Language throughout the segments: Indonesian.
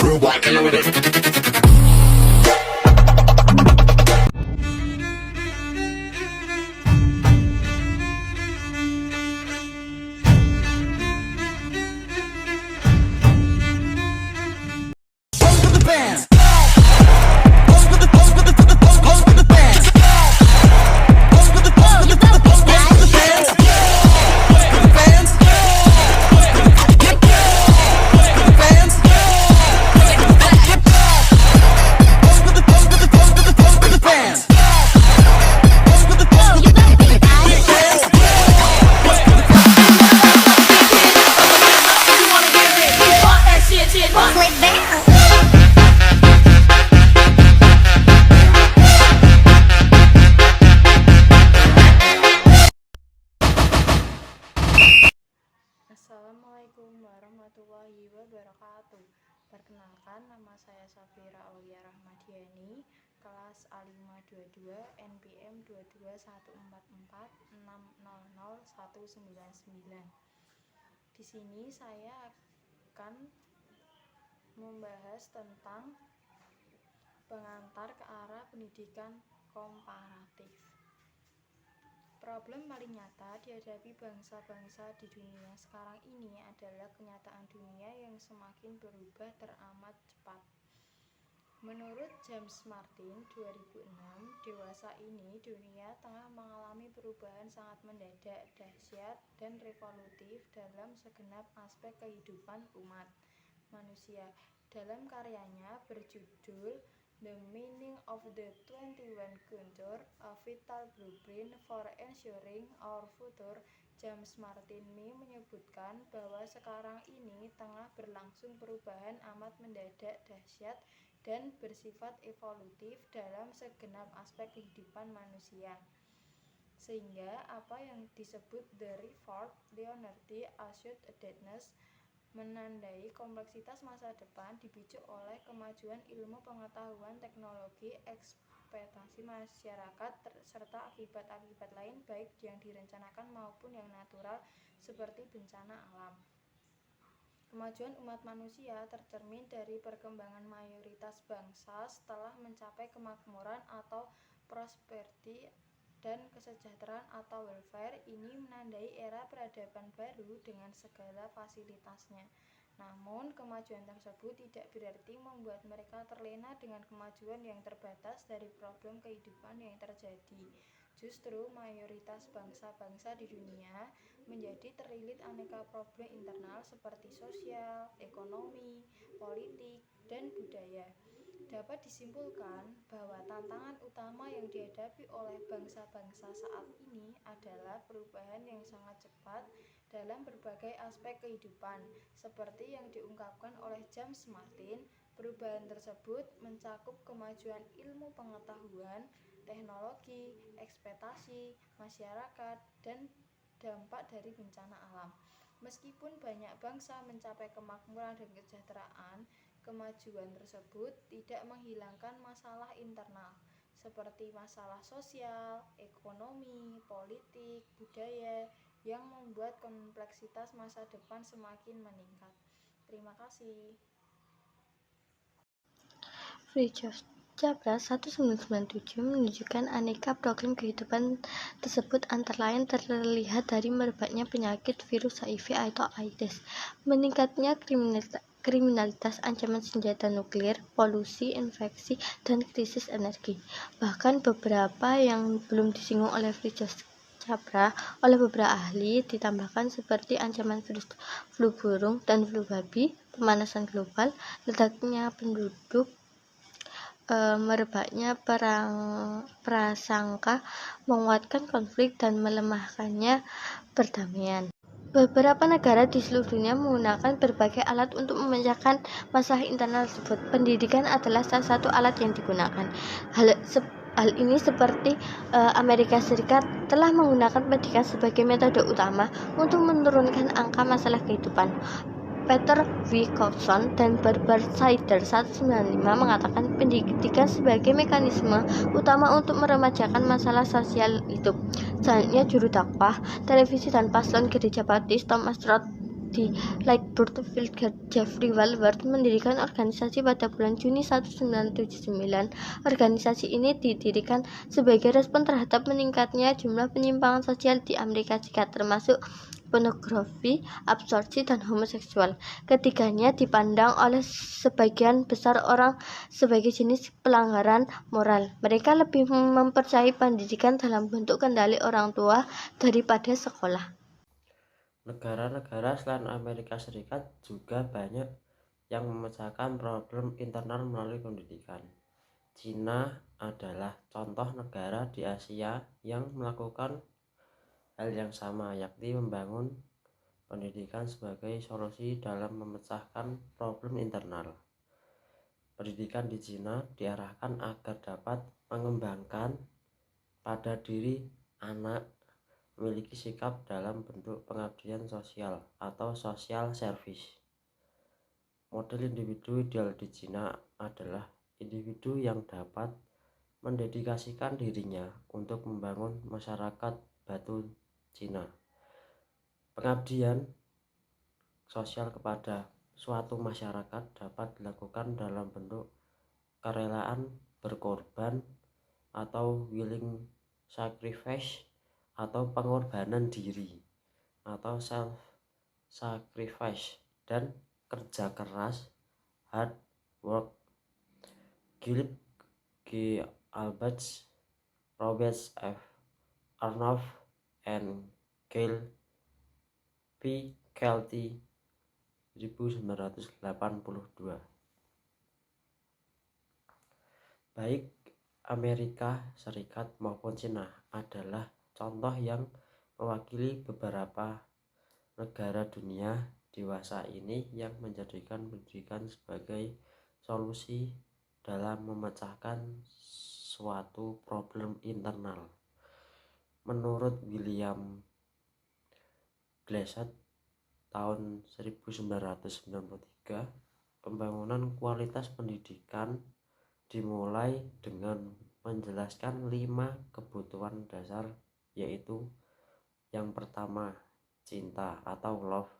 worldwide killer with it. Assalamualaikum warahmatullahi wabarakatuh. Perkenalkan, nama saya Safira Aulia Rahmadiani, kelas A522, NPM 22144600199. Di sini saya akan membahas tentang pengantar ke arah pendidikan komparatif. Problem paling nyata dihadapi bangsa-bangsa di dunia sekarang ini adalah kenyataan dunia yang semakin berubah teramat cepat. Menurut James Martin 2006, dewasa ini dunia tengah mengalami perubahan sangat mendadak, dahsyat, dan revolutif dalam segenap aspek kehidupan umat manusia. Dalam karyanya berjudul The Meaning of the 21st Century, A Vital Blueprint for Ensuring Our Future, James Martin menyebutkan bahwa sekarang ini tengah berlangsung perubahan amat mendadak, dahsyat, dan bersifat evolutif dalam segenap aspek kehidupan manusia. Sehingga apa yang disebut the reward, leonardy, assured deadness menandai kompleksitas masa depan dipicu oleh kemajuan ilmu pengetahuan, teknologi, ekspektasi masyarakat, serta akibat-akibat lain baik yang direncanakan maupun yang natural seperti bencana alam. Kemajuan umat manusia tercermin dari perkembangan mayoritas bangsa setelah mencapai kemakmuran atau prosperity dan kesejahteraan atau welfare. Ini menandai era peradaban baru dengan segala fasilitasnya. Namun, kemajuan tersebut tidak berarti membuat mereka terlena dengan kemajuan yang terbatas dari problem kehidupan yang terjadi. Justru, mayoritas bangsa-bangsa di dunia menjadi terlilit aneka problem internal seperti sosial, ekonomi, politik, dan budaya. Dapat disimpulkan bahwa tantangan utama yang dihadapi oleh bangsa-bangsa saat ini adalah perubahan yang sangat cepat dalam berbagai aspek kehidupan. Seperti yang diungkapkan oleh James Martin, perubahan tersebut mencakup kemajuan ilmu pengetahuan, teknologi, ekspektasi, masyarakat, dan dampak dari bencana alam. Meskipun banyak bangsa mencapai kemakmuran dan kesejahteraan, kemajuan tersebut tidak menghilangkan masalah internal seperti masalah sosial, ekonomi, politik, budaya yang membuat kompleksitas masa depan semakin meningkat. Terima kasih. Fritjof Capra 1997 menunjukkan aneka problem kehidupan tersebut, antara lain terlihat dari merebaknya penyakit virus HIV atau AIDS, meningkatnya kriminalitas, ancaman senjata nuklir, polusi, infeksi, dan krisis energi. Bahkan beberapa yang belum disinggung oleh Fritjof Capra oleh beberapa ahli ditambahkan seperti ancaman virus flu burung dan flu babi, pemanasan global, ledaknya penduduk, merebaknya perang prasangka, menguatkan konflik, dan melemahkannya perdamaian. Beberapa negara di seluruh dunia menggunakan berbagai alat untuk memecahkan masalah internal tersebut. Pendidikan adalah salah satu alat yang digunakan. Hal ini seperti Amerika Serikat telah menggunakan pendidikan sebagai metode utama untuk menurunkan angka masalah kehidupan. Peter V. Coulson dan Barbara Sider 1995 mengatakan pendidikan sebagai mekanisme utama untuk meremajakan masalah sosial hidup. Selanjutnya, juru dakwah televisi dan paslon gereja baptis Thomas Roth di Lightbird Field Jeffrey Walworth mendirikan organisasi pada bulan Juni 1979. Organisasi ini didirikan sebagai respon terhadap meningkatnya jumlah penyimpangan sosial di Amerika Serikat, termasuk pornografi, absorpsi, dan homoseksual. Ketiganya dipandang oleh sebagian besar orang sebagai jenis pelanggaran moral. Mereka lebih mempercayai pendidikan dalam bentuk kendali orang tua daripada sekolah. Negara-negara selain Amerika Serikat juga banyak yang memecahkan problem internal melalui pendidikan. Cina adalah contoh negara di Asia yang melakukan hal yang sama, yakni membangun pendidikan sebagai solusi dalam memecahkan problem internal. Pendidikan di Cina diarahkan agar dapat mengembangkan pada diri anak memiliki sikap dalam bentuk pengabdian sosial atau social service. Model individu ideal di Cina adalah individu yang dapat mendedikasikan dirinya untuk membangun masyarakat batu Cina. Pengabdian sosial kepada suatu masyarakat dapat dilakukan dalam bentuk kerelaan berkorban atau willing sacrifice atau pengorbanan diri atau self sacrifice dan kerja keras hard work. Gilip G. Alberts, Robert F. Arnold, and Gail P. Kelty 1982. Baik Amerika Serikat maupun Cina adalah contoh yang mewakili beberapa negara dunia dewasa ini yang menjadikan pendidikan sebagai solusi dalam memecahkan suatu problem internal. Menurut William Glasser tahun 1993, pembangunan kualitas pendidikan dimulai dengan menjelaskan 5 kebutuhan dasar, yaitu yang pertama cinta atau love,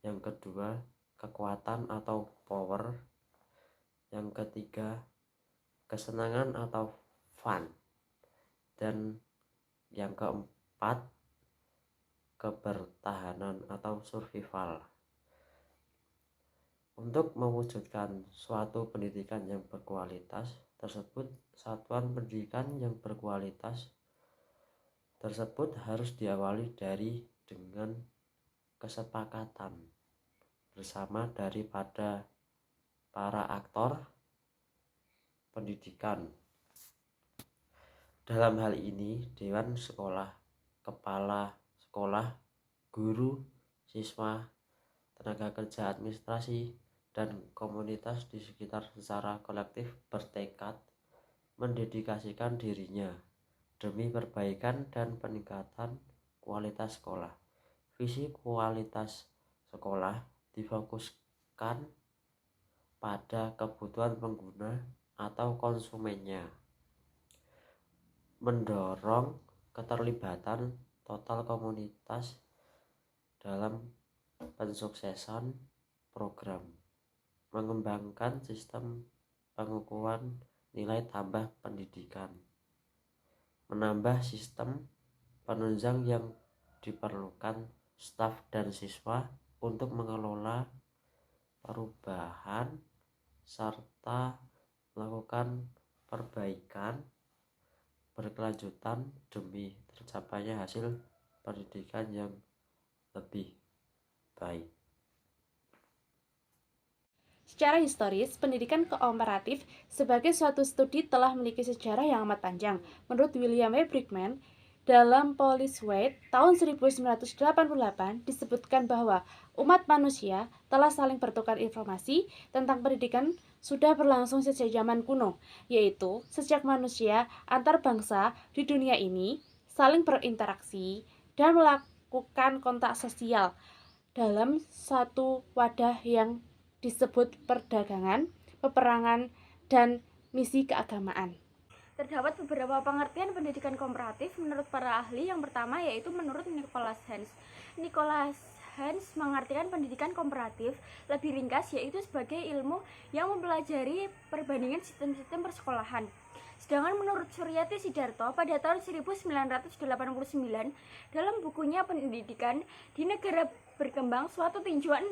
yang kedua kekuatan atau power, yang ketiga kesenangan atau fun, dan yang keempat kebertahanan atau survival. Untuk mewujudkan suatu pendidikan yang berkualitas tersebut, satuan pendidikan yang berkualitas tersebut harus diawali dengan kesepakatan bersama daripada para aktor pendidikan. Dalam hal ini, dewan sekolah, kepala sekolah, guru, siswa, tenaga kerja administrasi, dan komunitas di sekitar secara kolektif bertekad mendedikasikan dirinya demi perbaikan dan peningkatan kualitas sekolah. Visi kualitas sekolah difokuskan pada kebutuhan pengguna atau konsumennya, mendorong keterlibatan total komunitas dalam pensuksesan program, mengembangkan sistem pengukuran nilai tambah pendidikan, menambah sistem penunjang yang diperlukan staf dan siswa untuk mengelola perubahan serta melakukan perbaikan berkelanjutan demi tercapainya hasil pendidikan yang lebih baik. Secara historis, pendidikan kooperatif sebagai suatu studi telah memiliki sejarah yang amat panjang. Menurut William W. Brickman, dalam Police Weight tahun 1988 disebutkan bahwa umat manusia telah saling bertukar informasi tentang pendidikan sudah berlangsung sejak zaman kuno, yaitu sejak manusia antar bangsa di dunia ini saling berinteraksi dan melakukan kontak sosial dalam satu wadah yang disebut perdagangan, peperangan, dan misi keagamaan. Terdapat beberapa pengertian pendidikan komparatif menurut para ahli. Yang pertama yaitu menurut Nicholas Hans mengartikan pendidikan komparatif lebih ringkas, yaitu sebagai ilmu yang mempelajari perbandingan sistem-sistem persekolahan. Sedangkan menurut Suryati Sidarto pada tahun 1989 dalam bukunya Pendidikan di Negara Berkembang, suatu tinjauan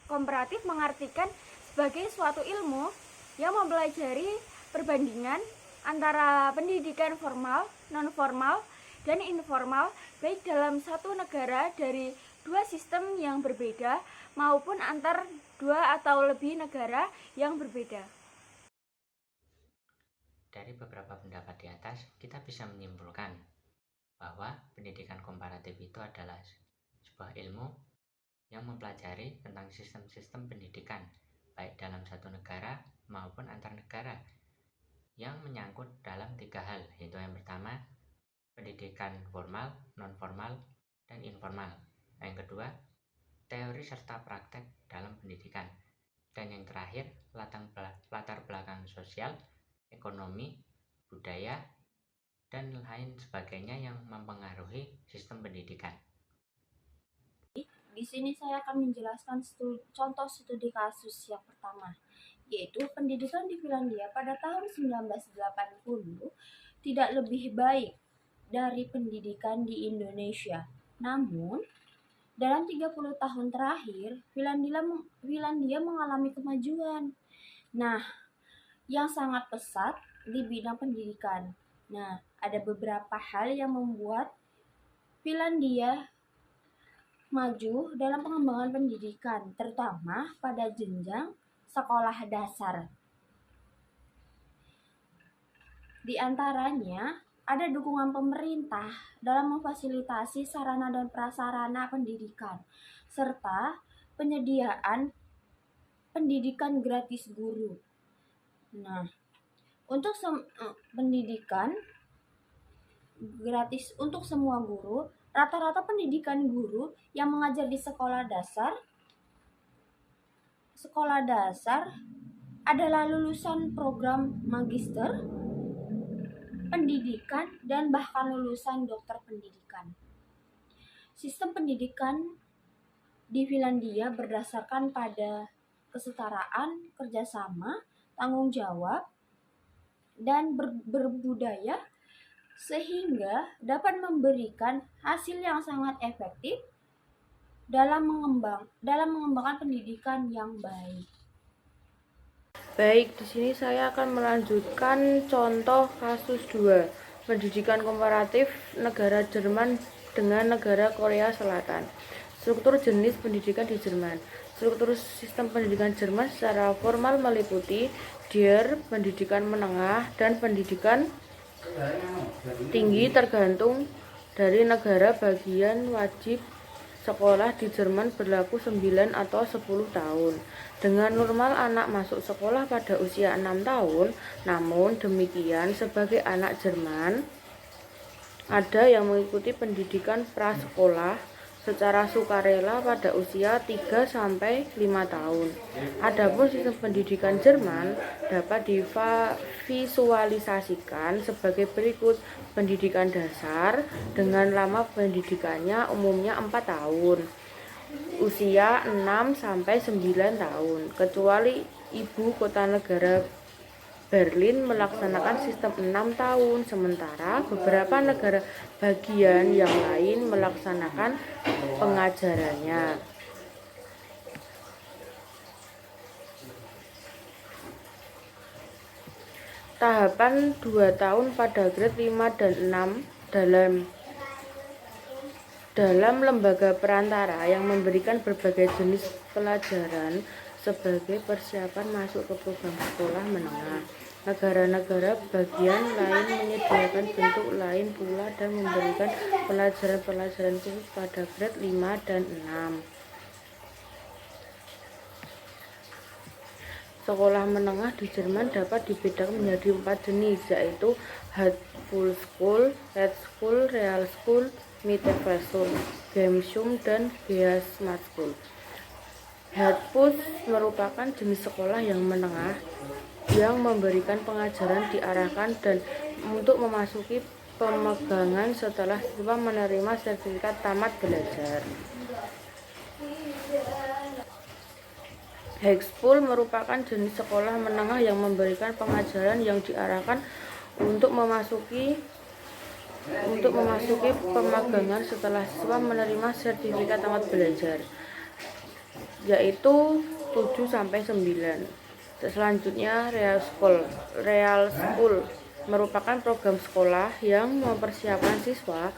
komparatif mengartikan sebagai suatu ilmu yang mempelajari perbandingan antara pendidikan formal, non-formal, dan informal baik dalam satu negara dari dua sistem yang berbeda maupun antar dua atau lebih negara yang berbeda. Dari beberapa pendapat di atas, kita bisa menyimpulkan bahwa pendidikan komparatif itu adalah sebuah ilmu yang mempelajari tentang sistem-sistem pendidikan, baik dalam satu negara maupun antar negara, yang menyangkut dalam 3 hal, yaitu yang pertama, pendidikan formal, non-formal, dan informal. Yang kedua, teori serta praktek dalam pendidikan. Dan yang terakhir, latar belakang sosial, ekonomi, budaya, dan lain sebagainya yang mempengaruhi sistem pendidikan. Di sini saya akan menjelaskan contoh studi kasus yang pertama, yaitu pendidikan di Finlandia pada tahun 1980 tidak lebih baik dari pendidikan di Indonesia. Namun, dalam 30 tahun terakhir, Finlandia mengalami kemajuan. Nah, yang sangat pesat di bidang pendidikan. Nah, ada beberapa hal yang membuat Finlandia maju dalam pengembangan pendidikan, terutama pada jenjang sekolah dasar. Di antaranya, ada dukungan pemerintah dalam memfasilitasi sarana dan prasarana pendidikan, serta penyediaan pendidikan gratis guru. Nah, untuk pendidikan gratis untuk semua guru, rata-rata pendidikan guru yang mengajar di sekolah dasar adalah lulusan program magister pendidikan dan bahkan lulusan dokter pendidikan. Sistem pendidikan di Finlandia berdasarkan pada kesetaraan, kerjasama, tanggung jawab, dan berbudaya, sehingga dapat memberikan hasil yang sangat efektif dalam mengembangkan pendidikan yang baik. Baik, di sini saya akan melanjutkan contoh kasus 2, pendidikan komparatif negara Jerman dengan negara Korea Selatan. Struktur jenis pendidikan di Jerman. Struktur sistem pendidikan Jerman secara formal meliputi DIR, pendidikan menengah, dan pendidikan tinggi tergantung dari negara. Bagian wajib sekolah di Jerman berlaku 9 atau 10 tahun. Dengan normal anak masuk sekolah pada usia 6 tahun, namun demikian sebagai anak Jerman, ada yang mengikuti pendidikan prasekolah secara sukarela pada usia 3-5 tahun. Adapun sistem pendidikan Jerman dapat divisualisasikan sebagai berikut. Pendidikan dasar dengan lama pendidikannya umumnya 4 tahun. Usia 6-9 tahun. Kecuali ibu kota negara Berlin melaksanakan sistem 6 tahun, sementara beberapa negara bagian yang lain melaksanakan pengajarannya. Tahapan 2 tahun pada grade 5 dan 6 dalam lembaga perantara yang memberikan berbagai jenis pelajaran sebagai persiapan masuk ke program sekolah menengah. Negara-negara bagian lain menyediakan bentuk lain pula dan memberikan pelajaran-pelajaran khusus pada grade 5 dan 6. Sekolah menengah di Jerman dapat dibedakan menjadi 4 jenis, yaitu Hauptschule, Realschule, Realschule, Mittelschule, Gymnasium, dan Gesamtschule. Hauptschule merupakan jenis sekolah yang menengah yang memberikan pengajaran diarahkan dan untuk memasuki pemegangan setelah siswa menerima sertifikat tamat belajar. High school merupakan jenis sekolah menengah yang memberikan pengajaran yang diarahkan untuk memasuki pemagangan setelah siswa menerima sertifikat tamat belajar, yaitu 7-9. Selanjutnya, Real School merupakan program sekolah yang mempersiapkan siswa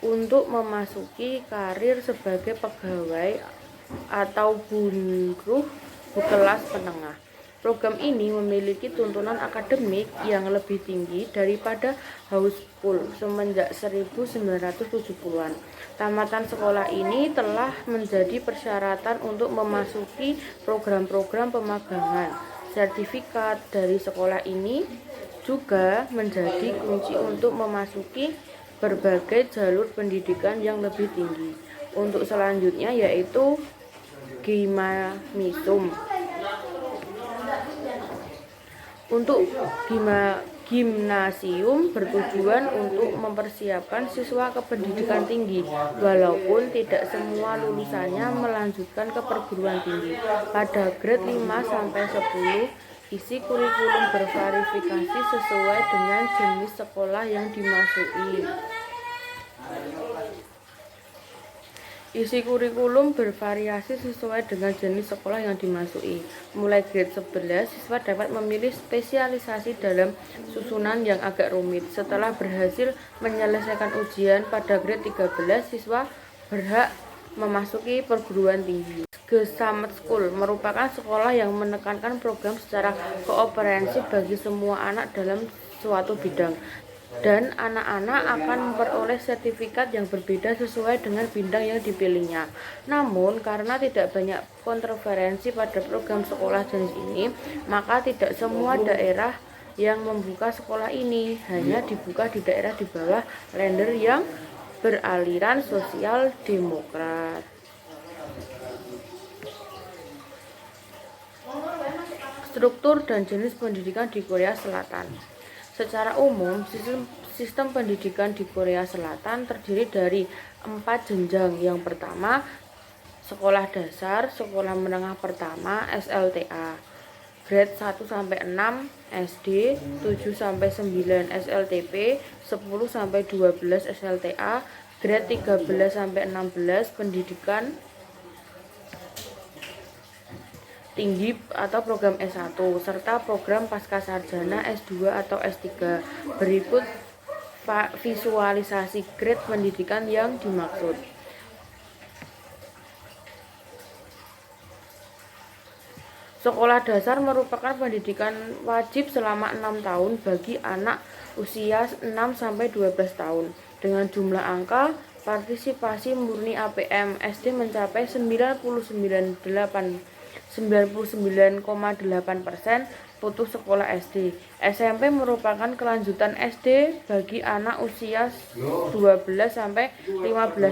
untuk memasuki karir sebagai pegawai atau guru kelas menengah. Program ini memiliki tuntunan akademik yang lebih tinggi daripada high school semenjak 1970-an. Tamatan sekolah ini telah menjadi persyaratan untuk memasuki program-program pemagangan. Sertifikat dari sekolah ini juga menjadi kunci untuk memasuki berbagai jalur pendidikan yang lebih tinggi. Untuk selanjutnya yaitu Gymnasium. Untuk gimnasium bertujuan untuk mempersiapkan siswa ke pendidikan tinggi, walaupun tidak semua lulusannya melanjutkan ke perguruan tinggi. Pada grade 5-10, isi kurikulum berverifikasi sesuai dengan jenis sekolah yang dimasuki. Isi kurikulum bervariasi sesuai dengan jenis sekolah yang dimasuki. Mulai grade 11, siswa dapat memilih spesialisasi dalam susunan yang agak rumit. Setelah berhasil menyelesaikan ujian pada grade 13, siswa berhak memasuki perguruan tinggi. Summit School merupakan sekolah yang menekankan program secara komprehensif bagi semua anak dalam suatu bidang. Dan anak-anak akan memperoleh sertifikat yang berbeda sesuai dengan bidang yang dipilihnya. Namun, karena tidak banyak kontroversi pada program sekolah jenis ini, maka tidak semua daerah yang membuka sekolah ini, hanya dibuka di daerah di bawah lender yang beraliran sosial demokrat. Struktur dan jenis pendidikan di Korea Selatan. Secara umum, sistem pendidikan di Korea Selatan terdiri dari 4 jenjang. Yang pertama, sekolah dasar, sekolah menengah pertama, SLTA. Grade 1-6 SD, 7-9 SLTP, 10-12 SLTA, grade 13-16 pendidikan tinggi atau program S1 serta program pascasarjana S2 atau S3. Berikut visualisasi grade pendidikan yang dimaksud. Sekolah dasar merupakan pendidikan wajib selama 6 tahun bagi anak usia 6-12 tahun. Dengan jumlah angka partisipasi murni APM, SD mencapai 99,8% putus sekolah SD. SMP merupakan kelanjutan SD bagi anak usia 12-15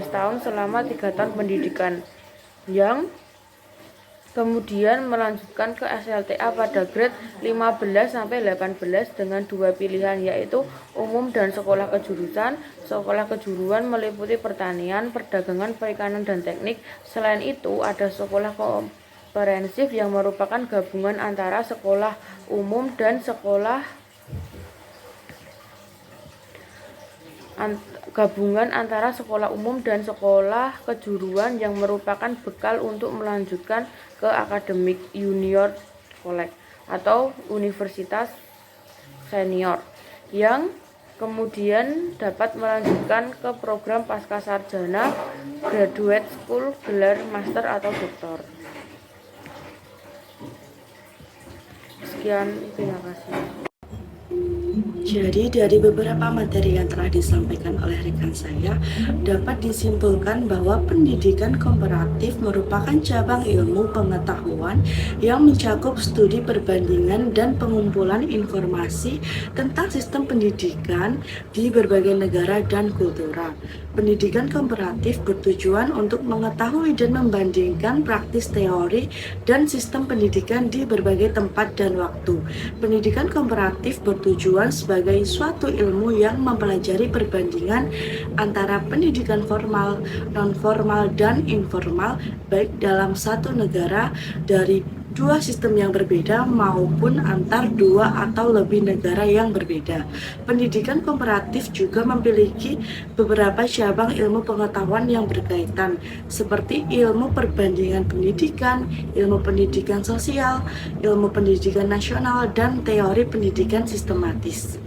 tahun selama 3 tahun pendidikan, yang kemudian melanjutkan ke SLTA pada grade 15-18 dengan 2 pilihan, yaitu umum dan sekolah kejuruan. Sekolah kejuruan meliputi pertanian, perdagangan, perikanan, dan teknik. Selain itu, ada sekolah komprehensif yang merupakan gabungan antara sekolah umum dan sekolah kejuruan yang merupakan bekal untuk melanjutkan ke akademik junior college atau universitas senior, yang kemudian dapat melanjutkan ke program pascasarjana, graduate school, gelar master atau doktor. Sekian, terima kasih. Jadi dari beberapa materi yang telah disampaikan oleh rekan saya, dapat disimpulkan bahwa pendidikan komparatif merupakan cabang ilmu pengetahuan yang mencakup studi perbandingan dan pengumpulan informasi tentang sistem pendidikan di berbagai negara dan kultura. Pendidikan komparatif bertujuan untuk mengetahui dan membandingkan praktis teori dan sistem pendidikan di berbagai tempat dan waktu. Pendidikan komparatif bertujuan sebagai sebagai suatu ilmu yang mempelajari perbandingan antara pendidikan formal, non-formal, dan informal, baik dalam satu negara dari dua sistem yang berbeda maupun antar dua atau lebih negara yang berbeda. Pendidikan komparatif juga memiliki beberapa cabang ilmu pengetahuan yang berkaitan, seperti ilmu perbandingan pendidikan, ilmu pendidikan sosial, ilmu pendidikan nasional, dan teori pendidikan sistematis.